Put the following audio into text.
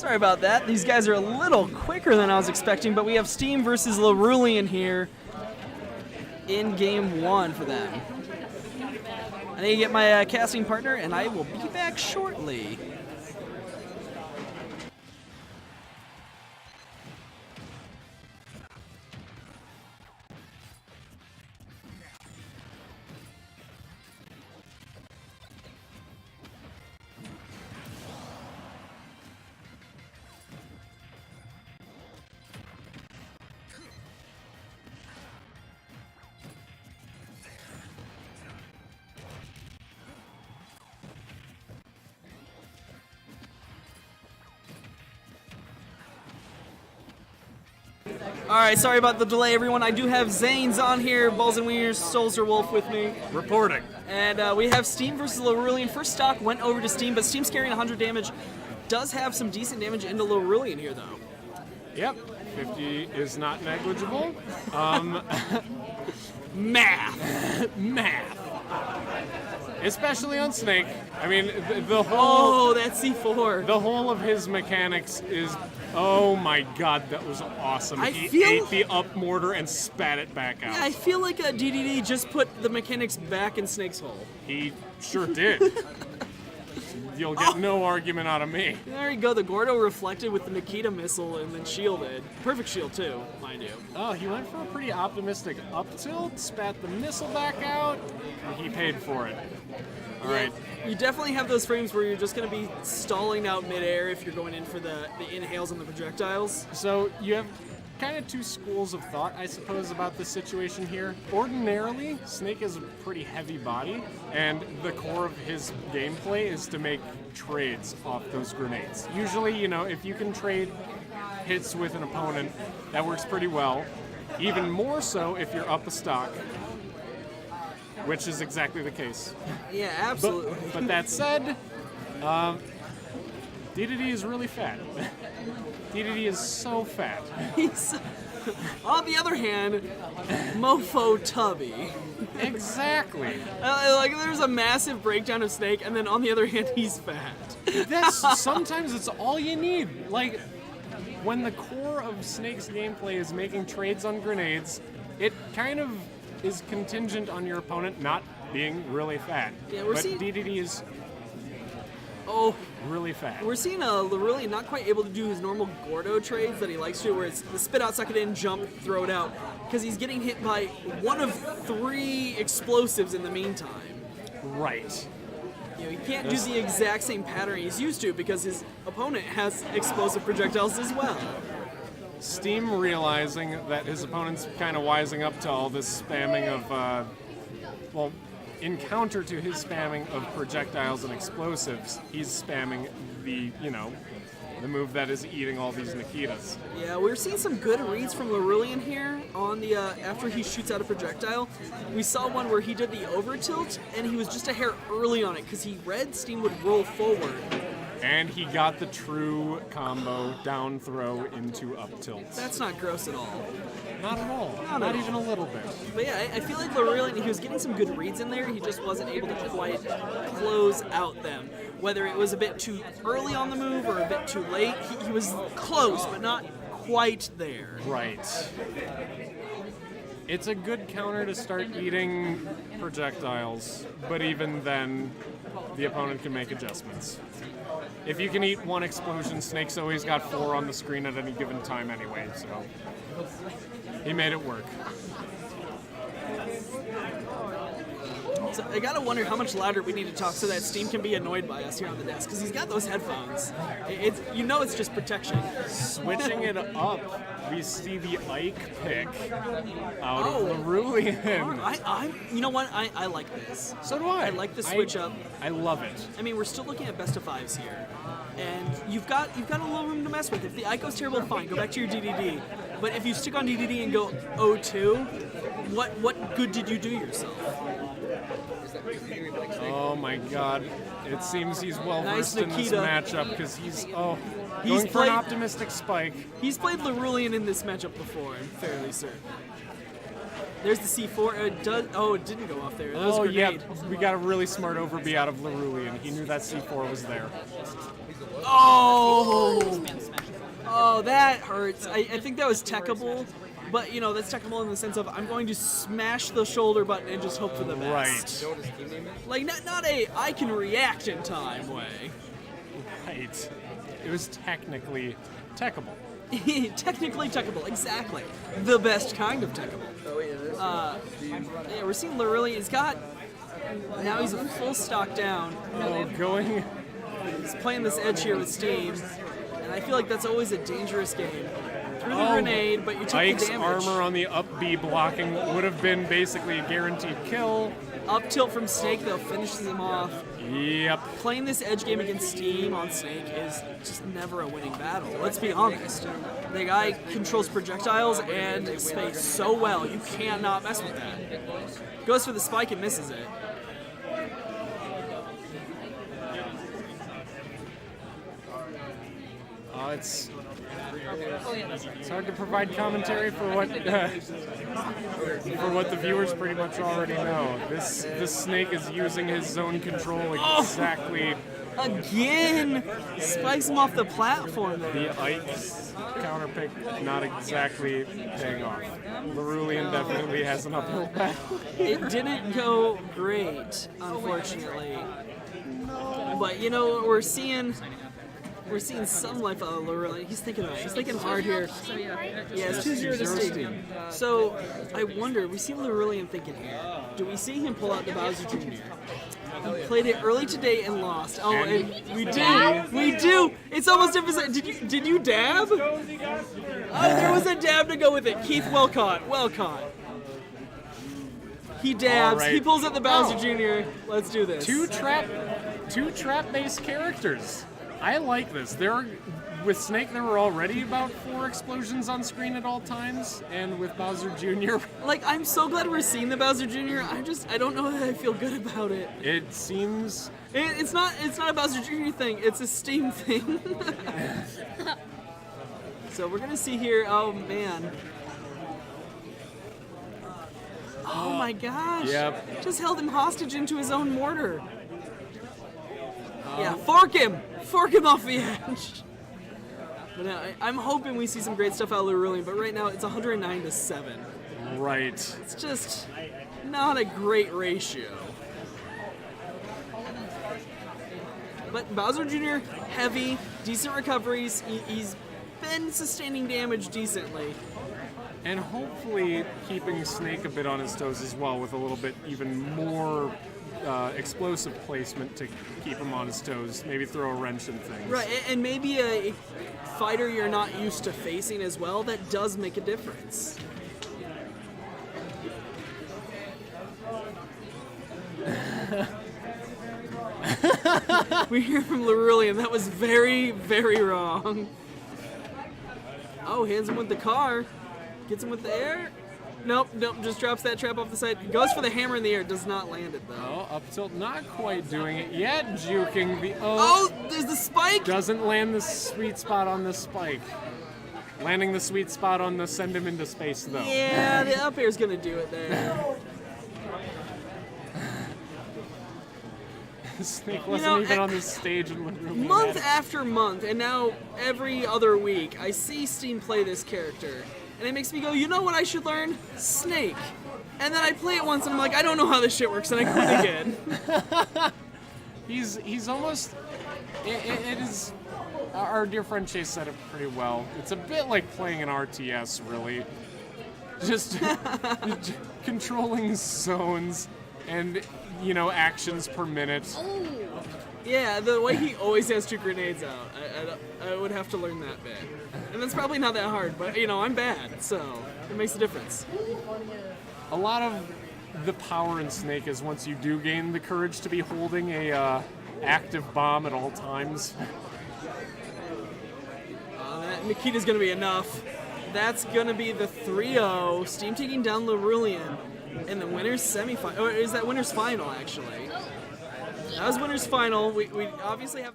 Sorry about that. These guys are a little quicker than I was expecting, but we have Steam versus Lorulian here in game 1 for them. I need to get my casting partner, and I will be back shortly. Alright, sorry about the delay, everyone. I do have Zane's on here, Balls and Wieners, Soldier Wolf with me. Reporting. And we have Steam versus Lorulian. First stock went over to Steam, but Steam's carrying 100 damage. Does have some decent damage into Lorulian here, though. Yep, 50 is not negligible. Math! Math. Especially on Snake. I mean, the whole... Oh, that's C4. The whole of his mechanics is... Oh my god, that was awesome. He ate the up mortar and spat it back out. Yeah, I feel like DDD just put the mechanics back in Snake's hole. He sure did. You'll get no argument out of me. There you go, the Gordo reflected with the Nikita missile and then shielded. Perfect shield too, mind you. Oh, he went for a pretty optimistic up tilt, spat the missile back out, and he paid for it. Alright. You definitely have those frames where you're just going to be stalling out midair if you're going in for the inhales and the projectiles. So you have kind of two schools of thought, I suppose, about this situation here. Ordinarily, Snake is a pretty heavy body, and the core of his gameplay is to make trades off those grenades. Usually, you know, if you can trade hits with an opponent, that works pretty well. Even more so if you're up a stock, which is exactly the case. Yeah, absolutely. But that said, DDD is really fat. DDD is so fat. On the other hand, mofo tubby. Exactly. Like, there's a massive breakdown of Snake, and then on the other hand, he's fat. Sometimes it's all you need. Like, when the core of Snake's gameplay is making trades on grenades, it kind of is contingent on your opponent not being really fat. Yeah, but DDD is really fat. We're seeing Lorulian not quite able to do his normal Gordo trades that he likes to, where it's the spit out, suck it in, jump, throw it out, because he's getting hit by one of 3 explosives in the meantime. Right. You know, he can't do the exact same pattern he's used to because his opponent has explosive projectiles as well. Steam realizing that his opponent's kind of wising up to all this spamming of, well, in counter to his spamming of projectiles and explosives, he's spamming the, you know, the move that is eating all these Nikitas. Yeah, we're seeing some good reads from Lorulian here on the, after he shoots out a projectile. We saw one where he did the over tilt, and he was just a hair early on it, because he read Steam would roll forward. And he got the true combo down throw into up tilt. That's not gross at all. Not at all. Not even a little bit. But yeah, I feel like Lorulian, he was getting some good reads in there. He just wasn't able to quite close out them. Whether it was a bit too early on the move or a bit too late, he was close, but not quite there. Right. It's a good counter to start eating projectiles, but even then, the opponent can make adjustments. If you can eat 1 explosion, Snake's always got 4 on the screen at any given time anyway, so he made it work. So I gotta wonder how much louder we need to talk so that Steam can be annoyed by us here on the desk, because he's got those headphones. You know it's just protection. Switching it up, we see the Ike pick out of Lorulian. You know what? I like this. So do I. I like the switch up. I love it. I mean, we're still looking at best of 5s here, and you've got a little room to mess with. If the Ike goes terrible, fine, go back to your DDD. But if you stick on DDD and go 0-2, what good did you do yourself? Oh my god. It seems he's well versed in this matchup because he's going for an optimistic spike. He's played Lorulian in this matchup before, I'm fairly certain. There's the C4. It does. Oh, it didn't go off there. That was a Oh, yeah, grenade. we got a really smart overbee out of Lorulian. He knew that C4 was there. Oh! Oh, that hurts. I think that was techable, but, you know, that's techable in the sense of I'm going to smash the shoulder button and just hope for the best. Right. Like, not a I can react in time way. Right. It was technically techable. Technically techable, exactly. The best kind of techable. Oh, wait, it is? Yeah, we're seeing Lorulian. He's got... Now he's a full stock down. Oh, going... He's playing this edge here with Steam, and I feel like that's always a dangerous game. Threw the grenade, but you took Ike's the damage. armor on the up B blocking would have been basically a guaranteed kill. Up tilt from Snake, though, finishes him off. Yep. Playing this edge game against Steam on Snake is just never a winning battle. Let's be honest. The guy controls projectiles and space so well, you cannot mess with that. Goes for the spike and misses it. It's hard to provide commentary for what the viewers pretty much already know. This Snake is using his zone control exactly. Again! Spikes him off the platform there. The Ike counter pick not exactly paying off. Lorulian definitely has an uphill battle. It didn't go great, unfortunately. But you know, we're seeing some life out of Lorulian. He's thinking about it. He's thinking hard here. Yeah, it's 2-0 to Steam. So I wonder, we see Lorulian thinking here. Do we see him pull out the Bowser Jr.? He played it early today and lost. Oh, and we do. We do. It's almost emphasized. Did you dab? Oh, there was a dab to go with it. Keith, well caught. Well caught. He dabs. Right. He pulls out the Bowser Jr. Let's do this. Two trap-based characters. I like this. With Snake, there were already about 4 explosions on screen at all times, and with Bowser Jr. Like, I'm so glad we're seeing the Bowser Jr. I don't know that I feel good about it. It seems... It's not a Bowser Jr. thing, it's a Steam thing. So we're gonna see here, oh man. Oh my gosh. Yep. Just held him hostage into his own mortar. Yeah, fork him! Fork him off the edge. But I'm hoping we see some great stuff out of Lorulian, but right now it's 109 to 7. Right. It's just not a great ratio. But Bowser Jr., heavy, decent recoveries. He's been sustaining damage decently. And hopefully keeping Snake a bit on his toes as well with a little bit even more explosive placement to keep him on his toes. Maybe throw a wrench in things. Right, and maybe a fighter you're not used to facing as well, that does make a difference. We hear from Lorulian, that was very, very wrong. Oh, hits him with the car. Gets him with the air. Nope, just drops that trap off the side. Goes for the hammer in the air, does not land it though. Oh, up tilt, not quite doing it yet. Juking the... Oh, there's the spike! Doesn't land the sweet spot on the spike. Landing the sweet spot on the send him into space though. Yeah, the up air's gonna do it there. Snake wasn't even on this stage and literally month after month, and now every other week, I see Steam play this character, and it makes me go, you know what I should learn? Snake. And then I play it once, and I'm like, I don't know how this shit works, and I quit again. He's almost... It is... Our dear friend Chase said it pretty well. It's a bit like playing an RTS, really. Just controlling zones and, you know, actions per minute. Yeah, the way he always has 2 grenades out, I would have to learn that bit. And that's probably not that hard, but, you know, I'm bad, so it makes a difference. A lot of the power in Snake is once you do gain the courage to be holding a active bomb at all times. That Nikita's going to be enough. That's going to be the 3-0. Steam taking down Lorulian in the winner's semifinal. Or is that winner's final, actually? That was winner's final. We obviously have...